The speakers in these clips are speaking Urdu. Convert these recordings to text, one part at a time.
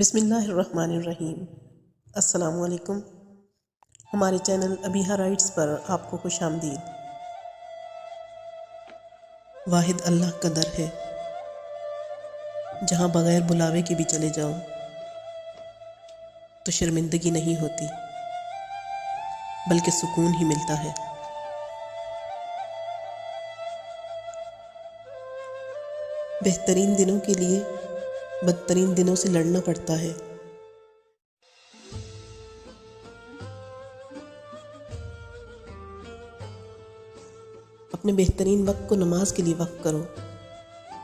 بسم اللہ الرحمن الرحیم۔ السلام علیکم۔ ہمارے چینل ابیہا رائٹس پر آپ کو خوش آمدید۔ واحد اللہ کا در ہے جہاں بغیر بلاوے کے بھی چلے جاؤ تو شرمندگی نہیں ہوتی بلکہ سکون ہی ملتا ہے۔ بہترین دنوں کے لیے بدترین دنوں سے لڑنا پڑتا ہے۔ اپنے بہترین وقت کو نماز کے لیے وقف کرو،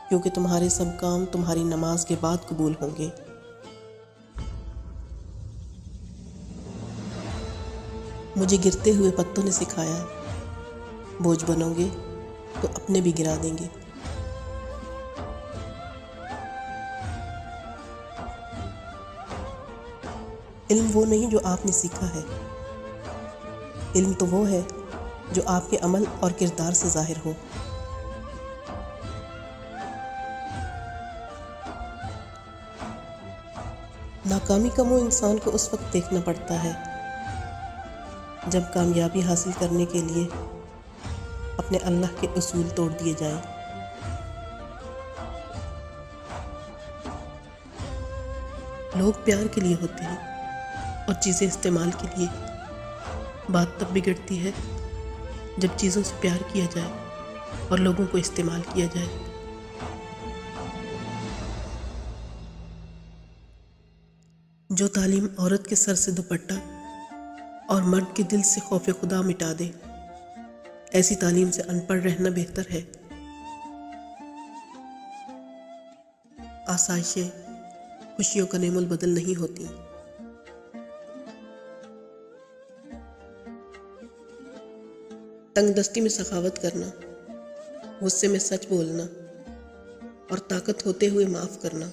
کیونکہ تمہارے سب کام تمہاری نماز کے بعد قبول ہوں گے۔ مجھے گرتے ہوئے پتوں نے سکھایا، بوجھ بنو گے تو اپنے بھی گرا دیں گے۔ علم وہ نہیں جو آپ نے سیکھا ہے، علم تو وہ ہے جو آپ کے عمل اور کردار سے ظاہر ہو۔ ناکامی کا منہ انسان کو اس وقت دیکھنا پڑتا ہے جب کامیابی حاصل کرنے کے لیے اپنے اللہ کے اصول توڑ دیے جائیں۔ لوگ پیار کے لیے ہوتے ہیں اور چیزیں استعمال کے لیے۔ بات تب بگڑتی ہے جب چیزوں سے پیار کیا جائے اور لوگوں کو استعمال کیا جائے۔ جو تعلیم عورت کے سر سے دوپٹہ اور مرد کے دل سے خوف خدا مٹا دے، ایسی تعلیم سے ان پڑھ رہنا بہتر ہے۔ آسائشیں خوشیوں کا نعم البدل نہیں ہوتی۔ تنگ دستی میں سخاوت کرنا، غصے میں سچ بولنا اور طاقت ہوتے ہوئے معاف کرنا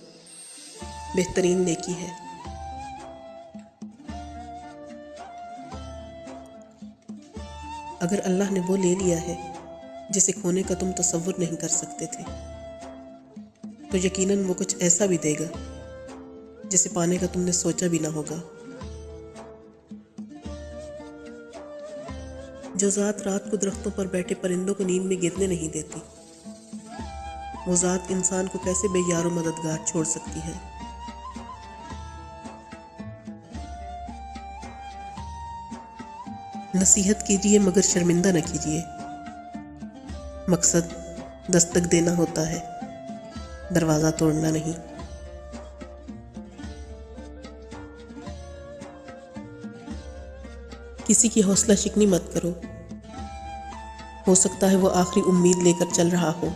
بہترین نیکی ہے۔ اگر اللہ نے وہ لے لیا ہے جسے کھونے کا تم تصور نہیں کر سکتے تھے، تو یقیناً وہ کچھ ایسا بھی دے گا جسے پانے کا تم نے سوچا بھی نہ ہوگا۔ جو ذات رات کو درختوں پر بیٹھے پرندوں کو نیند میں گرنے نہیں دیتی، وہ ذات انسان کو کیسے بے یار و مددگار چھوڑ سکتی ہے؟ نصیحت کیجیے مگر شرمندہ نہ کیجیے۔ مقصد دستک دینا ہوتا ہے، دروازہ توڑنا نہیں۔ کسی کی حوصلہ شکنی مت کرو، ہو سکتا ہے وہ آخری امید لے کر چل رہا ہو۔